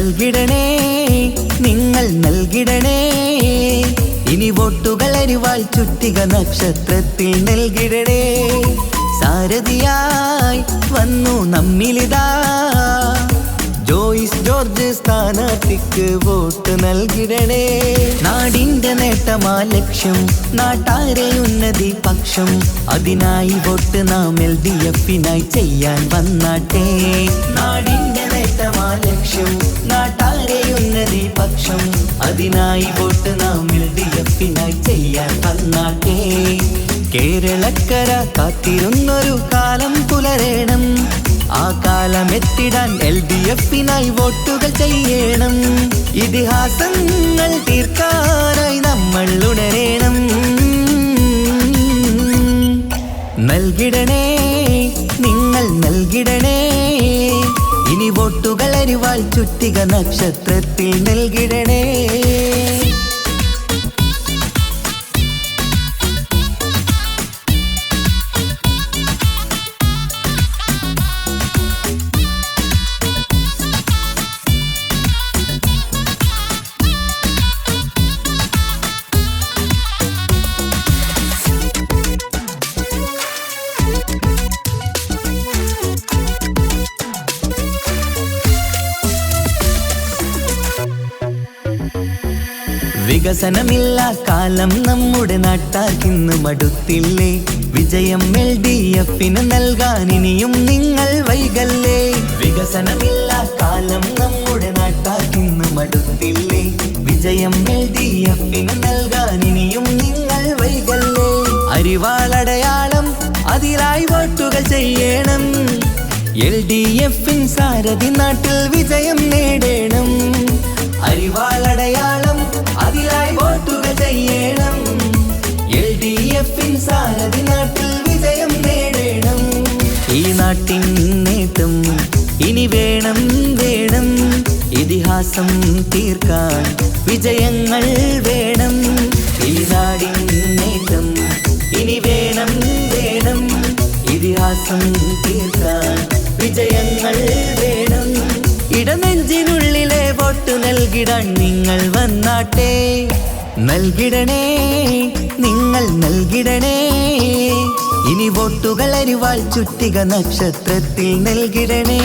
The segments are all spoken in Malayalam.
നൽകിടണേ നിങ്ങൾ നൽകിടണേ ഇനി വോട്ടുകൾ അരിവാൾ ചുറ്റിക നക്ഷത്രത്തിൽ നൽകിടണേ സാരഥിയായി വന്നു നമ്മിലിതാ ജോയിസ് ജോർജ് സ്ഥാനാർത്ഥിക്ക് വോട്ട് നൽകിടണേ നാടിന്റെ നേട്ടമാ ലക്ഷ്യം നാട്ടാരെ ഉന്നതി പക്ഷം അതിനായി വോട്ട് നാം LDF-നായി ചെയ്യാൻ വന്നാട്ടെ നാടിന്റെ നേട്ടമാ ലക്ഷ്യം നാട്ടാരെ ഉന്നതി പക്ഷം അതിനായി വോട്ട് നാം LDF-നായി ചെയ്യാൻ വന്നാട്ടെ കേരളക്കര കാത്തിരുന്നൊരു കാലം പുലരേണം ആ കാലം എത്തിടാൻ LDF-നായി വോട്ടുകൾ ചെയ്യണം ഇതിഹാസങ്ങൾ തീർക്കാനായി നമ്മൾ ഉണരേണം നൽകിടണേ നിങ്ങൾ നൽകിടണേ ഇനി വോട്ടുകൾ അരിവാൾ ചുറ്റിക നക്ഷത്രത്തിൽ നൽകിടണേ വികസനമില്ല കാലം നമ്മുടെ നാട്ടാർക്കിന്ന് മടുത്തില്ലേ വിജയം LDF-ന് നൽകാൻ ഇനിയും നിങ്ങൾ വൈകല്ലേ വികസനമില്ല കാലം നമ്മുടെ നാട്ടാർക്കിന്ന് മടുത്തില്ലേ വിജയം LDF-ന് നൽകാൻ ഇനിയും നിങ്ങൾ വൈകല്ലേ അരിവാളടയാളം അതിലായി വോട്ടുകൾ ചെയ്യണം LDF-ൻ സാരഥി നാട്ടിൽ വിജയം നേടണം അരിവാളടയാളം അതിലായി വോട്ടുകൾ ചെയ്യണം LDF-ൻ സാരഥി നാട്ടിൽ വിജയം നേടണം ഈ നാട്ടിൻ നേട്ടം ഇനി വേണം വേണം ഇതിഹാസം തീർക്കാൻ വിജയങ്ങൾ വേണം ഈ നാടിൻ നേട്ടം ഇനി വേണം വേണം ഇതിഹാസം തീർക്കാൻ വിജയങ്ങൾ വേണം ഇടനെഞ്ചിനുള്ളിലെ വോട്ട് നൽകിടാൻ നിങ്ങൾ വന്നാട്ടെ നൽകിടണേ നിങ്ങൾ നൽകിടണേ ഇനി വോട്ടുകൾ അരിവാൾ ചുറ്റിക നക്ഷത്രത്തിൽ നൽകിടണേ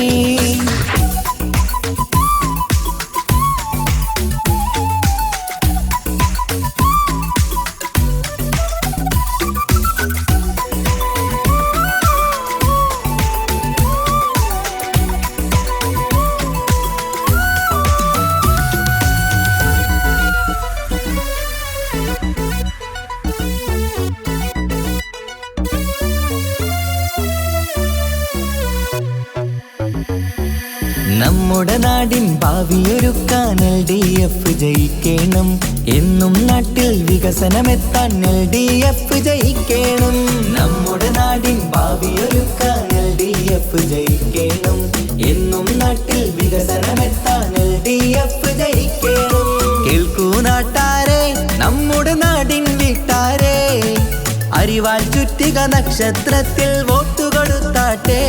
നമ്മുടെ നാടിൻ ഭാവിയൊരുക്കാൻ LDF ജയിക്കണം എന്നും നാട്ടിൽ വികസനമെത്താൻ LDF ജയിക്കണം നമ്മുടെ നാടിൻ ഭാവിയൊരുക്കാൻ LDF ജയിക്കണം എന്നും നാട്ടിൽ വികസനമെത്താൻ LDF ജയിക്കണം കേൾക്കൂ നാട്ടാരെ നമ്മുടെ നാടിൻ വീട്ടാരെ അരിവാൾ ചുറ്റിക നക്ഷത്രത്തിൽ വോട്ട് കൊടുത്താട്ടെ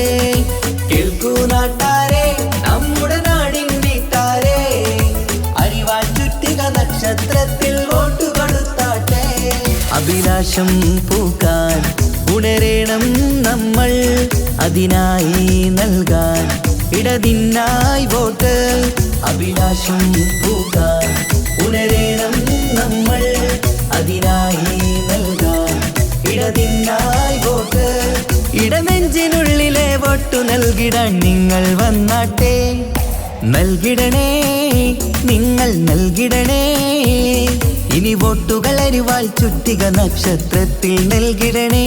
കേൾക്കൂ നാട്ടാരെ നമ്മുടെ നാടിൻ വീട്ടാരെ അരിവാൾ ചുറ്റിക നക്ഷത്രത്തിൽ വോട്ട് കൊടുത്താട്ടെ അഭിലാഷം പൂക്കാൻ ഉണരേണം നമ്മൾ അതിനായി നൽകാൻ ഇടതിനായി വോട്ട് അഭിലാഷം പൂക്കാൻ ഉണരേണം നമ്മൾ അതിനായി നൽകാൻ ഇടതിനായി വോട്ട് ഇടനെഞ്ചിനുള്ളിലെ വോട്ടു നൽകിടാൻ നിങ്ങൾ വന്നാട്ടെ നൽകിടണേ നിങ്ങൾ നൽകിടണേ ഇനി വോട്ടുകൾ അരിവാൾ ചുറ്റിക നക്ഷത്രത്തിൽ നൽകിടണേ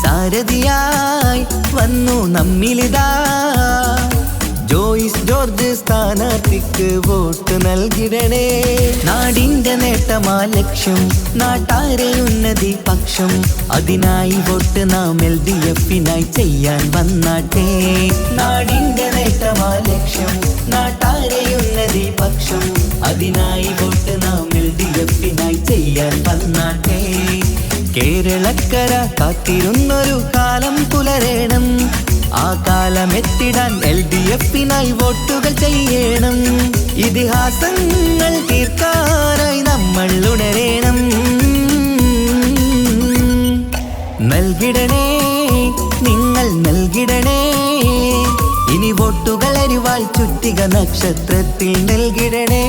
സാരഥിയായി വന്നു നമ്മിലിതാ ജോയിസ് ജോർജ് സ്ഥാനാർത്ഥിക്ക് വോട്ട് നൽകിടണേ നാടിന്റെ നേട്ടമാ ലക്ഷ്യം നാട്ടാരെ ഉന്നതി പക്ഷം അതിനായി വോട്ട് നാം LDF-നായി ചെയ്യാൻ വന്നാട്ടെ നാടിന്റെ നേട്ടമാ ലക്ഷ്യം നാട്ടാരെ ഉന്നതി പക്ഷം അതിനായി വോട്ട് നാം LDF-നായി ചെയ്യാൻ വന്നാട്ടെ കേരളക്കര കാത്തിരുന്നൊരു കാലം പുലരേണം ആ കാലം കാലമെത്തിടാൻ LDF-നായി വോട്ടുകൾ ചെയ്യണം. ഇതിഹാസങ്ങൾ തീർക്കാനായി നമ്മൾ ഉണരേണം. നൽകിടണേ, നിങ്ങൾ നൽകിടണേ, ഇനി വോട്ടുകൾ അരിവാൾ ചുറ്റിക നക്ഷത്രത്തിൽ നൽകിടണേ.